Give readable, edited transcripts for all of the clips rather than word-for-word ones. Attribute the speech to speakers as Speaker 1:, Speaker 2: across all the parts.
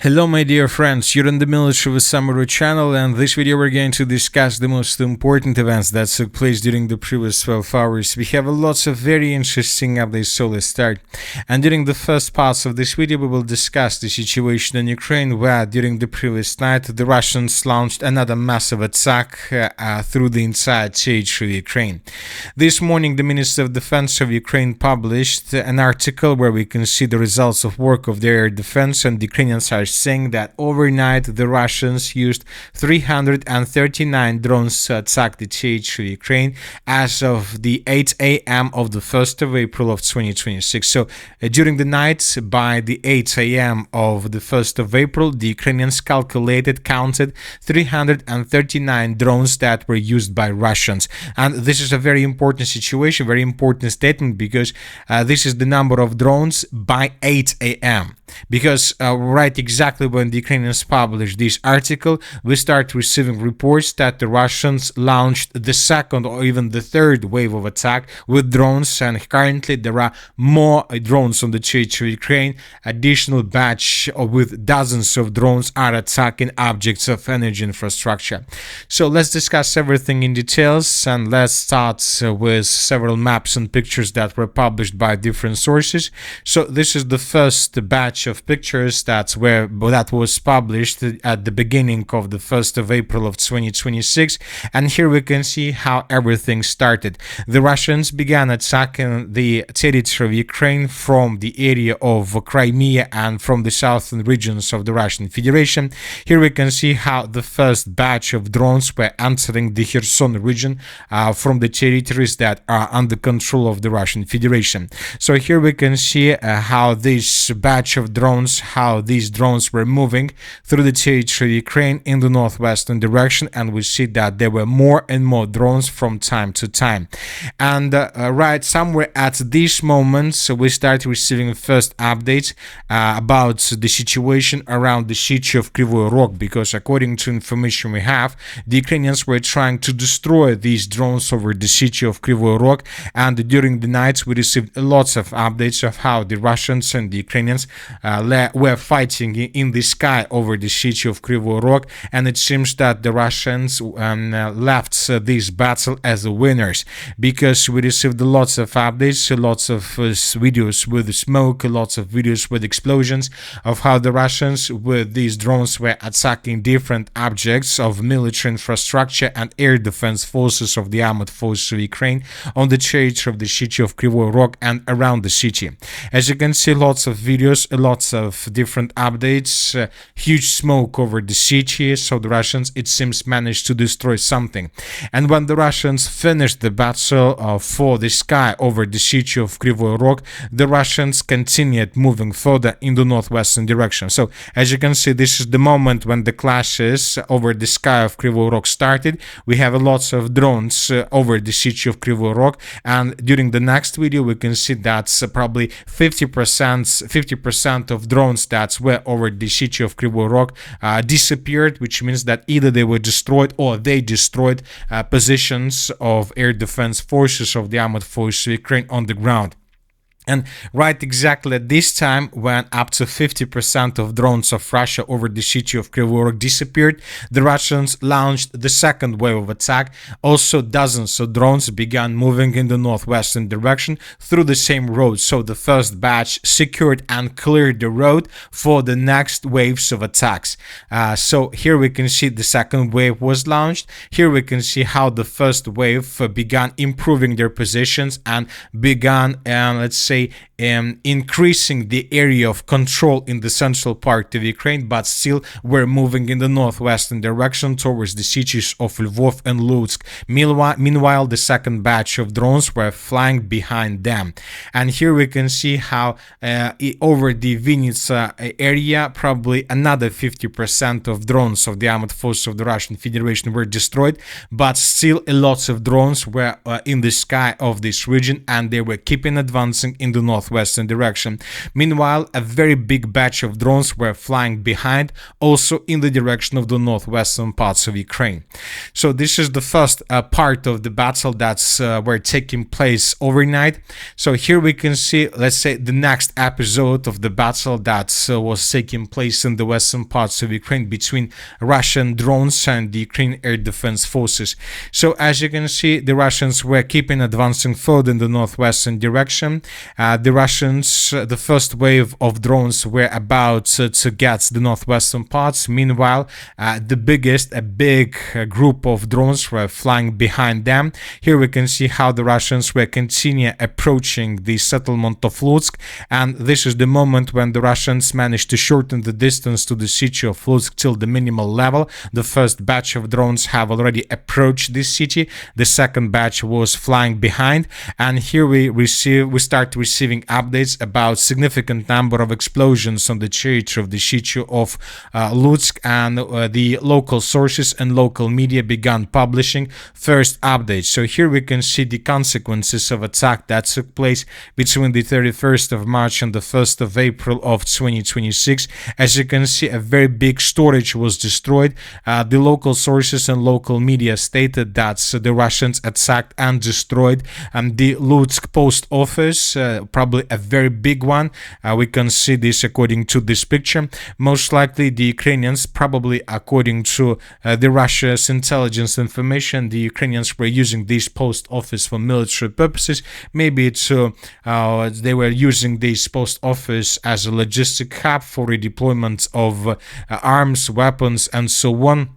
Speaker 1: Hello my dear friends, you're in the Military with Summary channel, and this video we're going to discuss the most important events that took place during the previous 12 hours. We have lots of very interesting updates, so let's start. And during the first parts of this video we will discuss the situation in Ukraine, where during the previous night the Russians launched another massive attack through the entire territory of Ukraine. This morning the Minister of Defense of Ukraine published an article where we can see the results of work of their air defense, and the Ukrainians are saying that overnight the Russians used 339 drones to attack the territory of Ukraine as of the 8 a.m. of the 1st of April of 2026. So during the night, by the 8 a.m. of the 1st of April, the Ukrainians counted 339 drones that were used by Russians. And this is a very important situation, very important statement, because this is the number of drones by 8 a.m. Because right exactly when the Ukrainians published this article, we start receiving reports that the Russians launched the second or even the third wave of attack with drones, and currently there are more drones on the territory of Ukraine. Additional batch with dozens of drones are attacking objects of energy infrastructure. So let's discuss everything in details, and let's start with several maps and pictures that were published by different sources. So this is the first batch of pictures that was published at the beginning of the 1st of April of 2026, and here we can see how everything started. The Russians began attacking the territory of Ukraine from the area of Crimea and from the southern regions of the Russian Federation. Here we can see how the first batch of drones were entering the Kherson region from the territories that are under control of the Russian Federation. So here we can see how this batch of drones, how these drones were moving through the territory of Ukraine in the northwestern direction, and we see that there were more and more drones from time to time. And right somewhere at this moment, so we start receiving first updates about the situation around the city of Kryvyi Rog, because according to information we have, the Ukrainians were trying to destroy these drones over the city of Kryvyi Rog, and during the night we received lots of updates of how the Russians and the Ukrainians were fighting in the sky over the city of Kryvyi Rog, and it seems that the Russians left this battle as the winners, because we received lots of updates, lots of videos with smoke, lots of videos with explosions of how the Russians with these drones were attacking different objects of military infrastructure and air defense forces of the armed forces of Ukraine on the territory of the city of Kryvyi Rog and around the city. As you can see, lots of videos, lots of different updates, huge smoke over the city, so the Russians, it seems, managed to destroy something. And when the Russians finished the battle for the sky over the city of Kryvyi Rog, the Russians continued moving further in the northwestern direction. So as you can see, this is the moment when the clashes over the sky of Kryvyi Rog started. We have lots of drones over the city of Kryvyi Rog, and during the next video we can see that probably 50% of drones that were over the city of Kryvyi Rog disappeared, which means that either they were destroyed or they destroyed positions of air defense forces of the armed forces of Ukraine on the ground. And right exactly at this time, when up to 50% of drones of Russia over the city of Kryvyi Rog disappeared, the Russians launched the second wave of attack. Also, dozens of drones began moving in the northwestern direction through the same road. So the first batch secured and cleared the road for the next waves of attacks. So here we can see the second wave was launched. Here we can see how the first wave began improving their positions and began, let's say, increasing the area of control in the central part of Ukraine, but still were moving in the northwestern direction towards the cities of Lvov and Lutsk. Meanwhile, the second batch of drones were flying behind them. And here we can see how over the Vinnytsia area, probably another 50% of drones of the armed forces of the Russian Federation were destroyed, but still lots of drones were in the sky of this region, and they were keeping advancing in the northwestern direction. Meanwhile, a very big batch of drones were flying behind, also in the direction of the northwestern parts of Ukraine. So this is the first part of the battle that's were taking place overnight. So here we can see, let's say, the next episode of the battle that was taking place in the western parts of Ukraine between Russian drones and the Ukraine air defense forces. So as you can see, the Russians were keeping advancing further in the northwestern direction. The Russians, the first wave of drones were about to get the northwestern parts. Meanwhile, a big group of drones were flying behind them. Here we can see how the Russians were continue approaching the settlement of Lutsk, and this is the moment when the Russians managed to shorten the distance to the city of Lutsk till the minimal level. The first batch of drones have already approached this city. The second batch was flying behind, and here we start receiving updates about significant number of explosions on the territory of the city of Lutsk, and the local sources and local media began publishing first updates. So here we can see the consequences of attack that took place between the 31st of March and the 1st of April of 2026. As you can see, a very big storage was destroyed. The local sources and local media stated that the Russians attacked and destroyed the Lutsk post office, probably a very big one. We can see this according to this picture. Most likely the Ukrainians, probably according to the Russia's intelligence information, the Ukrainians were using this post office for military purposes. Maybe they were using this post office as a logistic hub for redeployment of arms, weapons, and so on.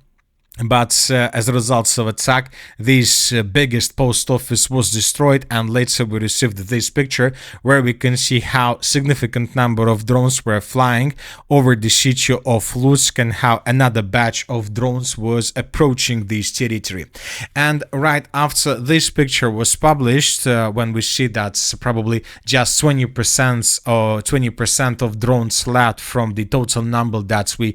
Speaker 1: But as a result of attack, this biggest post office was destroyed, and later we received this picture where we can see how significant number of drones were flying over the city of Lutsk and how another batch of drones was approaching this territory. And right after this picture was published, when we see that probably just 20% or 20% of drones left from the total number that we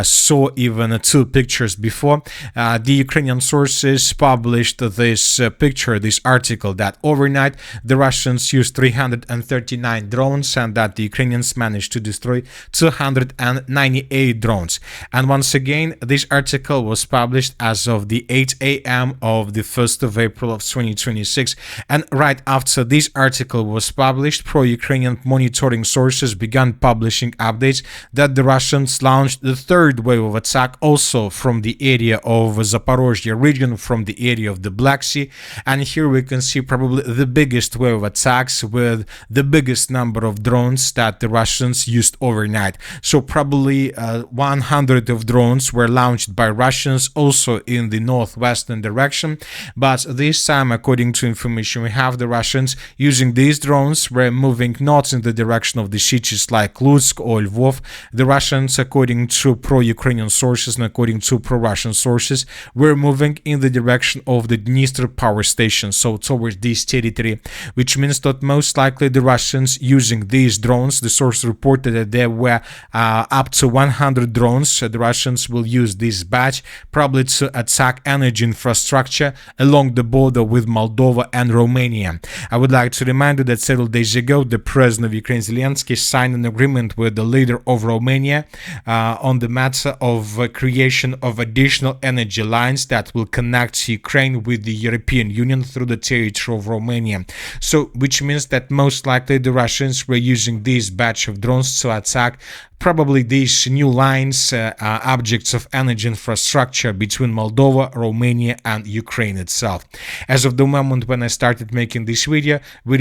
Speaker 1: saw even 2 pictures before, the Ukrainian sources published this picture, this article, that overnight the Russians used 339 drones and that the Ukrainians managed to destroy 298 drones. And once again, this article was published as of the 8 a.m. of the 1st of April of 2026. And right after this article was published, pro-Ukrainian monitoring sources began publishing updates that the Russians launched the third wave of attack also from the area of Zaporizhzhia region, from the area of the Black Sea. And here we can see probably the biggest wave of attacks with the biggest number of drones that the Russians used overnight. So probably 100 of drones were launched by Russians also in the northwestern direction. But this time, according to information we have, the Russians using these drones were moving not in the direction of the cities like Lutsk or Lvov. The Russians, according to pro-Ukrainian sources and according to pro-Russian sources, were moving in the direction of the Dniester power station, so towards this territory, which means that most likely the Russians using these drones, the source reported that there were up to 100 drones. The Russians will use this batch probably to attack energy infrastructure along the border with Moldova and Romania. I would like to remind you that several days ago, the president of Ukraine, Zelensky, signed an agreement with the leader of Romania on the matter of creation of additional energy lines that will connect Ukraine with the European Union through the territory of Romania. So, which means that most likely the Russians were using this batch of drones to attack probably these new lines, objects of energy infrastructure between Moldova, Romania, and Ukraine itself. As of the moment when I started making this video, we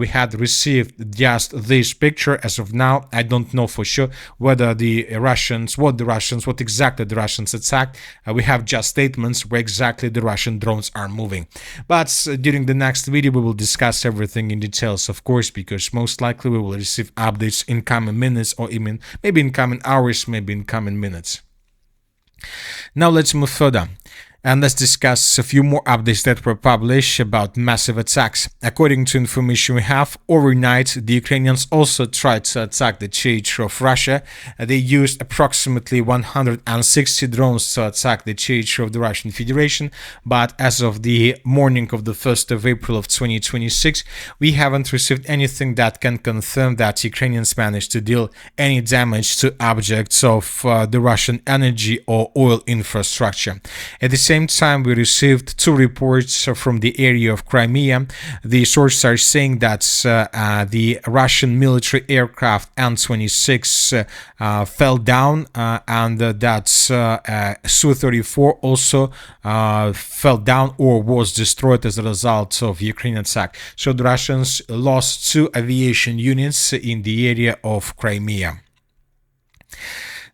Speaker 1: had received just this picture. As of now, I don't know for sure whether what exactly the Russians attacked. We have just statements where exactly the Russian drones are moving. But during the next video, we will discuss everything in details, of course, because most likely we will receive updates in coming minutes, or even maybe in coming hours, maybe in coming minutes. Now let's move further. And let's discuss a few more updates that were published about massive attacks. According to information we have, overnight the Ukrainians also tried to attack the territory of Russia. They used approximately 160 drones to attack the territory of the Russian Federation, but as of the morning of the 1st of April of 2026, we haven't received anything that can confirm that Ukrainians managed to deal any damage to objects of the Russian energy or oil infrastructure. At the same time, we received two reports from the area of Crimea. The sources are saying that the Russian military aircraft An-26 fell down and that Su-34 also fell down or was destroyed as a result of Ukrainian attack. So the Russians lost two aviation units in the area of Crimea.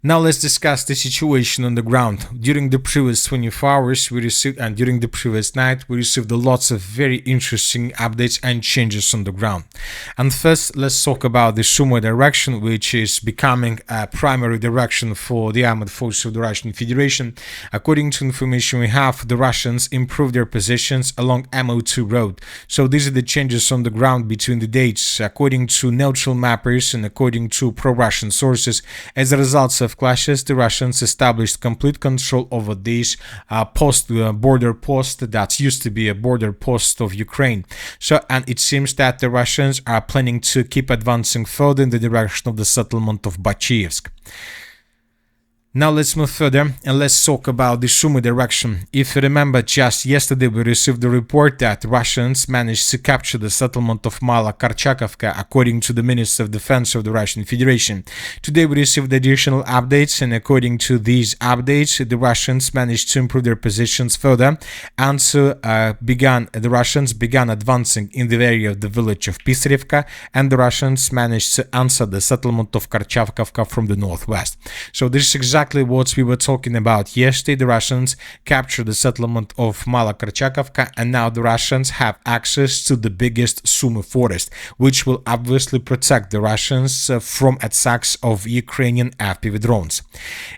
Speaker 1: Now let's discuss the situation on the ground. During the previous 24 hours we received, and during the previous night, we received lots of very interesting updates and changes on the ground. And first, let's talk about the Sumy direction, which is becoming a primary direction for the armed forces of the Russian Federation. According to information we have, the Russians improved their positions along MO2 road. So these are the changes on the ground between the dates. According to neutral mappers and according to pro-Russian sources, as a result of clashes, the Russians established complete control over this border post that used to be a border post of Ukraine. So, and it seems that the Russians are planning to keep advancing further in the direction of the settlement of Bachievsk. Now let's move further and let's talk about the Sumy direction. If you remember, just yesterday we received the report that Russians managed to capture the settlement of Mala Karchakovka, according to the Minister of Defense of the Russian Federation. Today we received additional updates, and according to these updates, the Russians managed to improve their positions further, and so the Russians began advancing in the area of the village of Pisarevka, and the Russians managed to answer the settlement of Karchakovka from the northwest. So this is exactly what we were talking about yesterday. The Russians captured the settlement of Mala Karchakovka, and now the Russians have access to the biggest Sumy forest, which will obviously protect the Russians from attacks of Ukrainian FPV drones.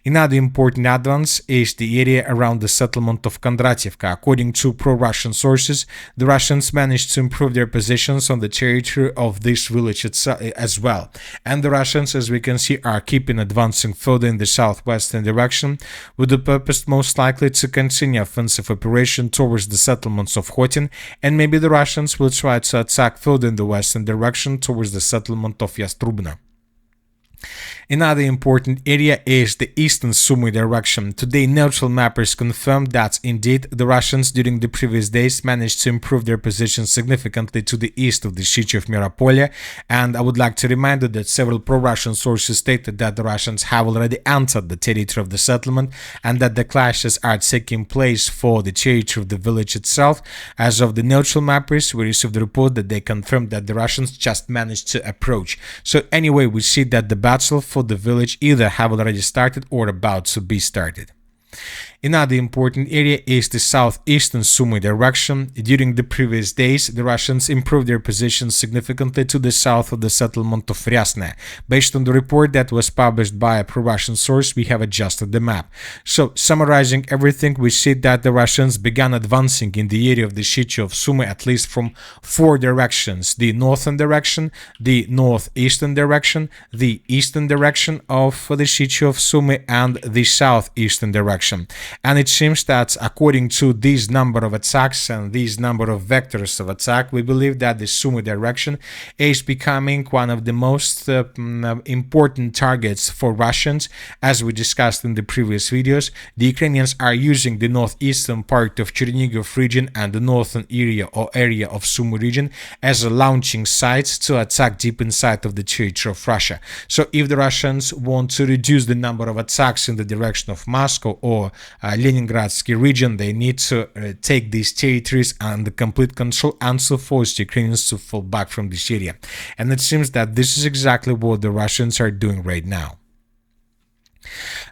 Speaker 1: Another important advance is the area around the settlement of Kondratyevka. According to pro-Russian sources, the Russians managed to improve their positions on the territory of this village as well. And the Russians, as we can see, are keeping advancing further in the southwestern direction, with the purpose most likely to continue offensive operation towards the settlements of Khotin, and maybe the Russians will try to attack further in the western direction towards the settlement of Yastrubna. Another important area is the eastern Sumy direction. Today, neutral mappers confirmed that indeed the Russians during the previous days managed to improve their position significantly to the east of the city of Miropolye, and I would like to remind you that several pro-Russian sources stated that the Russians have already entered the territory of the settlement and that the clashes are taking place for the territory of the village itself. As of the neutral mappers, we received the report that they confirmed that the Russians just managed to approach. So anyway, we see that the battle for the village either have already started or about to be started. Another important area is the southeastern Sumy direction. During the previous days, the Russians improved their position significantly to the south of the settlement of Ryasne. Based on the report that was published by a pro-Russian source, we have adjusted the map. So, summarizing everything, we see that the Russians began advancing in the area of the city of Sumy at least from four directions: the northern direction, the northeastern direction, the eastern direction of the city of Sumy, and the southeastern direction. And it seems that according to this number of attacks and these number of vectors of attack, we believe that the Sumy direction is becoming one of the most important targets for Russians. As we discussed in the previous videos, the Ukrainians are using the northeastern part of Chernigov region and the northern area of Sumy region as a launching sites to attack deep inside of the territory of Russia. So if the Russians want to reduce the number of attacks in the direction of Moscow or Leningradsky region, they need to take these territories under complete control and so force the Ukrainians to fall back from this area. And it seems that this is exactly what the Russians are doing right now.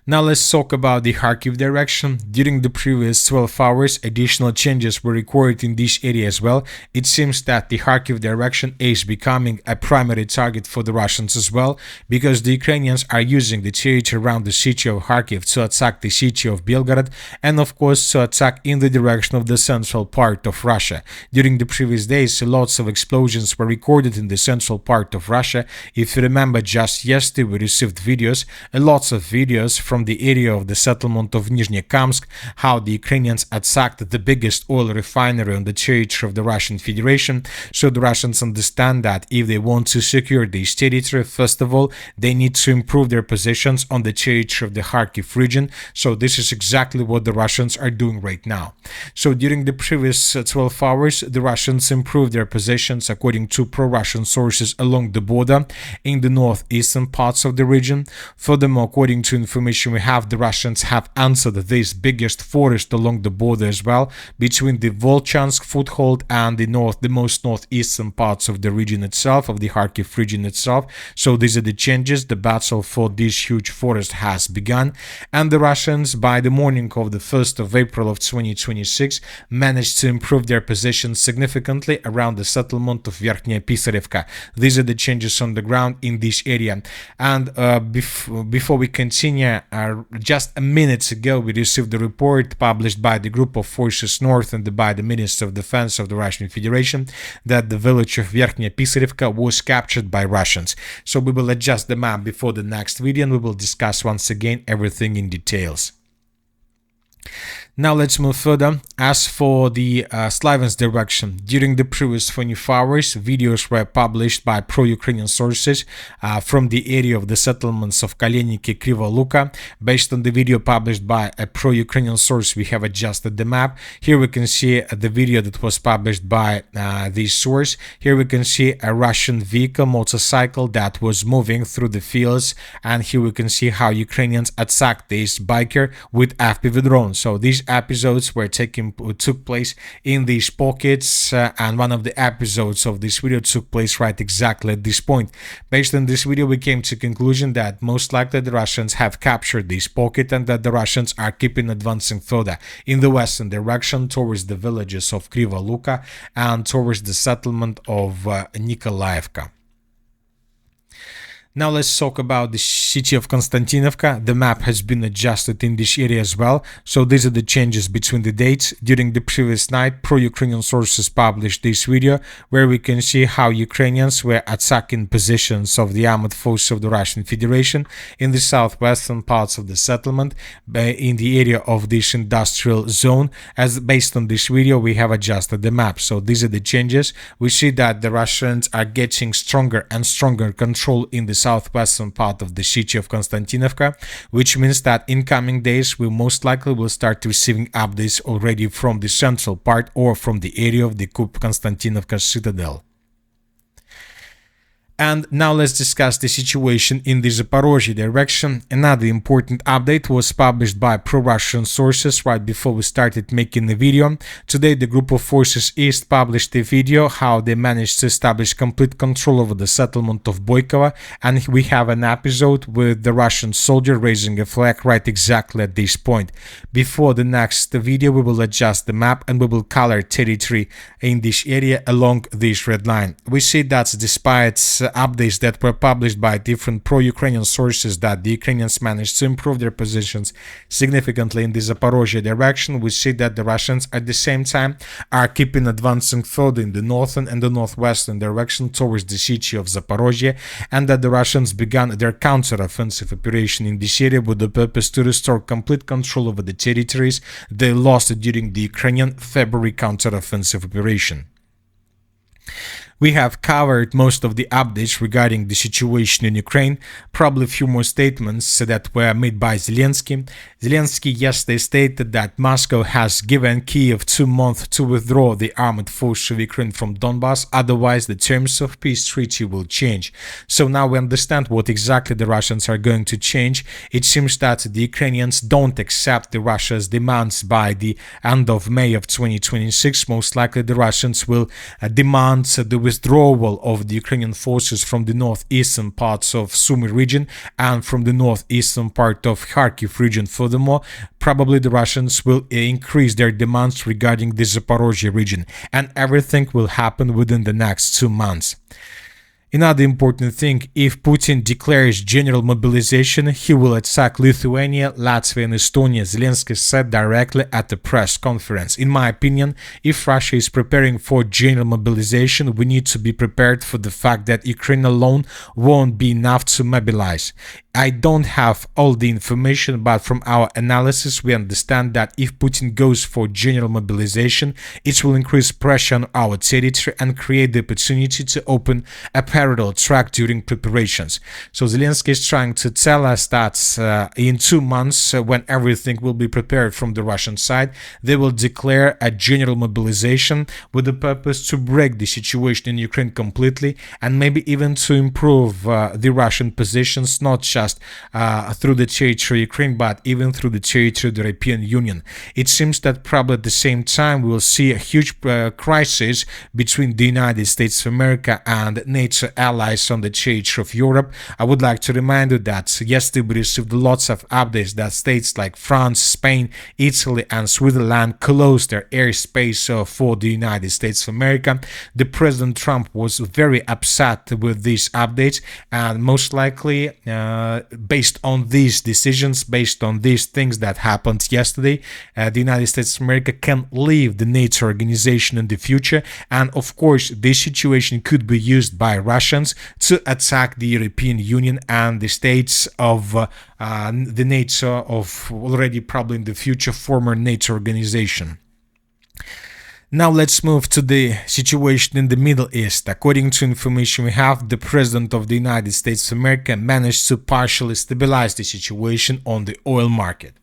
Speaker 1: Now let's talk about the Kharkiv direction. During the previous 12 hours, additional changes were recorded in this area as well. It seems that the Kharkiv direction is becoming a primary target for the Russians as well, because the Ukrainians are using the territory around the city of Kharkiv to attack the city of Belgorod, and of course to attack in the direction of the central part of Russia. During the previous days, lots of explosions were recorded in the central part of Russia. If you remember, just yesterday we received videos, lots of videos from the area of the settlement of Nizhnekamsk, how the Ukrainians attacked the biggest oil refinery on the territory of the Russian Federation. So the Russians understand that if they want to secure this territory, first of all, they need to improve their positions on the territory of the Kharkiv region. So this is exactly what the Russians are doing right now. So during the previous 12 hours, the Russians improved their positions according to pro-Russian sources along the border in the northeastern parts of the region. Furthermore, according to information we have, the Russians have answered this biggest forest along the border as well, between the Volchansk foothold and the most northeastern parts of the region itself, of the Kharkiv region itself. So these are the changes. The battle for this huge forest has begun, and the Russians, by the morning of the 1st of April of 2026, managed to improve their position significantly around the settlement of Verkhnya Pisarevka. These are the changes on the ground in this area. And before we continue, just a minute ago we received a report published by the Group of Forces North and by the Minister of Defense of the Russian Federation that the village of Verkhnya Pisarevka was captured by Russians. So we will adjust the map before the next video and we will discuss once again everything in details. Now let's move further. As for the Sloviansk direction, during the previous 24 hours, videos were published by pro-Ukrainian sources from the area of the settlements of Kaleniki, Kriva Luka. Based on the video published by a pro-Ukrainian source, we have adjusted the map. Here we can see the video that was published by this source. Here we can see a Russian vehicle, motorcycle, that was moving through the fields, and here we can see how Ukrainians attacked this biker with FPV drones. So these episodes took place in these pockets, and one of the episodes of this video took place right exactly at this point. Based on this video, we came to conclusion that most likely the Russians have captured this pocket and that the Russians are keeping advancing further in the western direction towards the villages of Kriva Luka and towards the settlement of Nikolaevka. Now let's talk about the city of Konstantinovka. The map has been adjusted in this area as well. So these are the changes between the dates. During the previous night, pro-Ukrainian sources published this video where we can see how Ukrainians were attacking positions of the armed forces of the Russian Federation in the southwestern parts of the settlement in the area of this industrial zone. As based on this video, we have adjusted the map. So these are the changes. We see that the Russians are getting stronger and stronger control in the southwestern part of the city of Konstantinovka, which means that in coming days we most likely will start receiving updates already from the central part or from the area of the Konstantinovka citadel. And now let's discuss the situation in the Zaporizhzhia direction. Another important update was published by pro-Russian sources right before we started making the video. Today the Group of Forces East published a video how they managed to establish complete control over the settlement of Boykova, and we have an episode with the Russian soldier raising a flag right exactly at this point. Before the next video we will adjust the map and we will color territory in this area along this red line. We see that despite updates that were published by different pro-Ukrainian sources that the Ukrainians managed to improve their positions significantly in the Zaporizhzhia direction, we see that the Russians at the same time are keeping advancing further in the northern and the northwestern direction towards the city of Zaporizhzhia, and that the Russians began their counter-offensive operation in this area with the purpose to restore complete control over the territories they lost during the Ukrainian February counter-offensive operation. We have covered most of the updates regarding the situation in Ukraine, probably a few more statements that were made by Zelensky. Zelensky yesterday stated that Moscow has given Kyiv 2 months to withdraw the armed forces of Ukraine from Donbass, otherwise the terms of peace treaty will change. So now we understand what exactly the Russians are going to change. It seems that the Ukrainians don't accept the Russia's demands by the end of May of 2026. Most likely the Russians will demand the withdrawal of the Ukrainian forces from the northeastern parts of Sumy region and from the northeastern part of Kharkiv region. Furthermore, probably the Russians will increase their demands regarding the Zaporizhzhia region, and everything will happen within the next 2 months. Another important thing, if Putin declares general mobilization, he will attack Lithuania, Latvia and Estonia, Zelensky said directly at the press conference. In my opinion, if Russia is preparing for general mobilization, we need to be prepared for the fact that Ukraine alone won't be enough to mobilize. I don't have all the information, but from our analysis, we understand that if Putin goes for general mobilization, it will increase pressure on our territory and create the opportunity to open a parallel track during preparations. So Zelensky is trying to tell us that in 2 months, when everything will be prepared from the Russian side, they will declare a general mobilization with the purpose to break the situation in Ukraine completely and maybe even to improve the Russian positions, not just through the territory of Ukraine, but even through the territory of the European Union. It seems that probably at the same time we will see a huge crisis between the United States of America and NATO allies on the territory of Europe. I would like to remind you that yesterday we received lots of updates that states like France, Spain, Italy and Switzerland closed their airspace for the United States of America. The President Trump was very upset with these updates, and most likely based on these decisions, based on these things that happened yesterday, the United States of America can leave the NATO organization in the future, and of course this situation could be used by Russians to attack the European Union and the states of the NATO, of already probably in the future former NATO organization. Now let's move to the situation in the Middle East. According to information we have, the President of the United States of America managed to partially stabilize the situation on the oil market.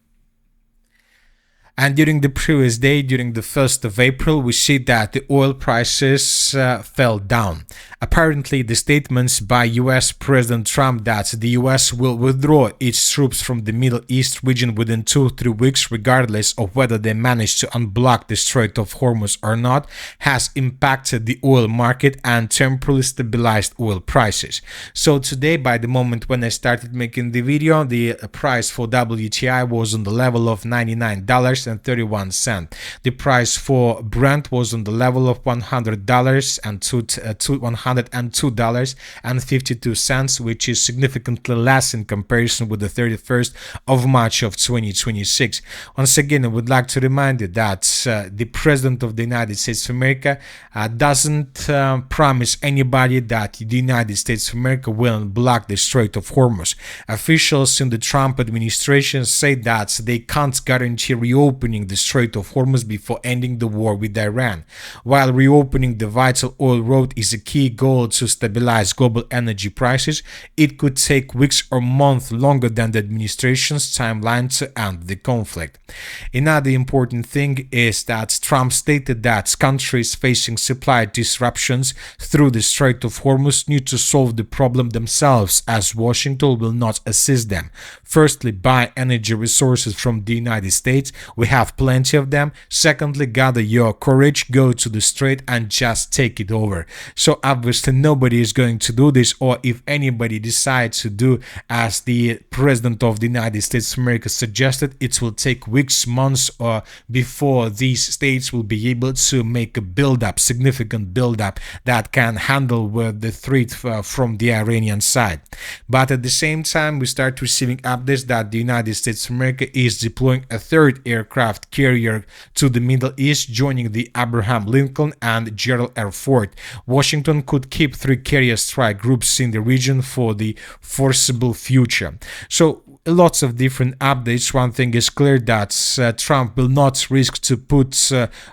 Speaker 1: And during the previous day, during the 1st of April, we see that the oil prices fell down. Apparently, the statements by US President Trump that the US will withdraw its troops from the Middle East region within 2-3 weeks, regardless of whether they manage to unblock the Strait of Hormuz or not, has impacted the oil market and temporarily stabilized oil prices. So today, by the moment when I started making the video, the price for WTI was on the level of $99.31. The price for Brent was on the level of $102.52, which is significantly less in comparison with the 31st of March of 2026. Once again, I would like to remind you that the President of the United States of America doesn't promise anybody that the United States of America will block the Strait of Hormuz. Officials in the Trump administration say that they can't guarantee reopening the Strait of Hormuz before ending the war with Iran. While reopening the vital oil road is a key goal to stabilize global energy prices, it could take weeks or months longer than the administration's timeline to end the conflict. Another important thing is that Trump stated that countries facing supply disruptions through the Strait of Hormuz need to solve the problem themselves, as Washington will not assist them. Firstly, buy energy resources from the United States. We have plenty of them. Secondly, gather your courage, go to the strait and just take it over. So obviously nobody is going to do this, or if anybody decides to do as the President of the United States of America suggested, it will take weeks, months, or before these states will be able to make a build-up, significant build-up that can handle with the threat from the Iranian side. But at the same time, we start receiving updates that the United States of America is deploying a third aircraft carrier to the Middle East, joining the Abraham Lincoln and Gerald R. Ford. Washington could keep 3 carrier strike groups in the region for the foreseeable future. So lots of different updates. One thing is clear, that Trump will not risk to put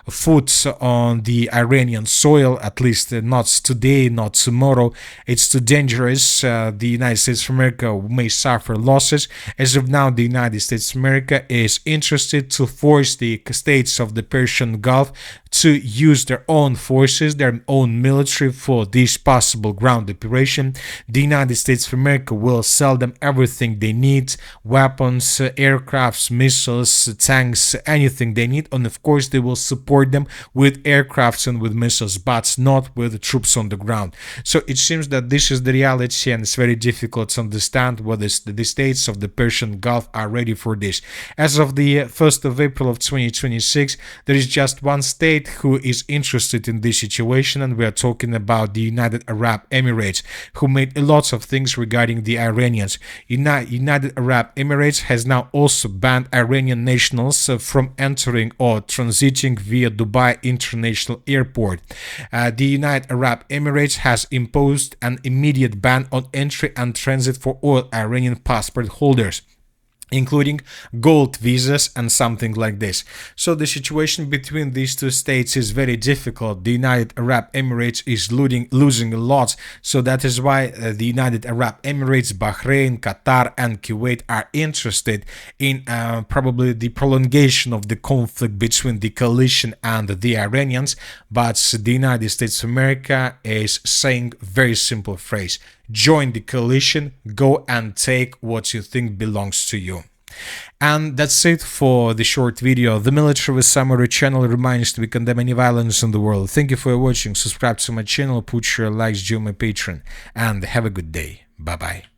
Speaker 1: foot on the Iranian soil, at least not today, not tomorrow. It's too dangerous. The United States of America may suffer losses. As of now, the United States of America is interested to force the states of the Persian Gulf to use their own forces, their own military for this possible ground operation. The United States of America will sell them everything they need, weapons, aircrafts, missiles, tanks, anything they need, and of course they will support them with aircrafts and with missiles, but not with the troops on the ground. So it seems that this is the reality, and it's very difficult to understand whether the states of the Persian Gulf are ready for this. As of the 1st of April of 2026, there is just one state who is interested in this situation, and we are talking about the United Arab Emirates, who made a lot of things regarding the Iranians. United Arab Emirates has now also banned Iranian nationals from entering or transiting via Dubai International Airport. The United Arab Emirates has imposed an immediate ban on entry and transit for all Iranian passport holders, including gold visas and something like this. So the situation between these two states is very difficult. The United Arab Emirates is losing a lot, so that is why the United Arab Emirates, Bahrain, Qatar and Kuwait are interested in probably the prolongation of the conflict between the coalition and the Iranians. But the United States of America is saying a very simple phrase: join the coalition, go and take what you think belongs to you. And that's it for the short video. The Military with Summary channel reminds to condemn any violence in the world. Thank you for watching. Subscribe to my channel, put your likes, join my Patreon, and have a good day. Bye bye.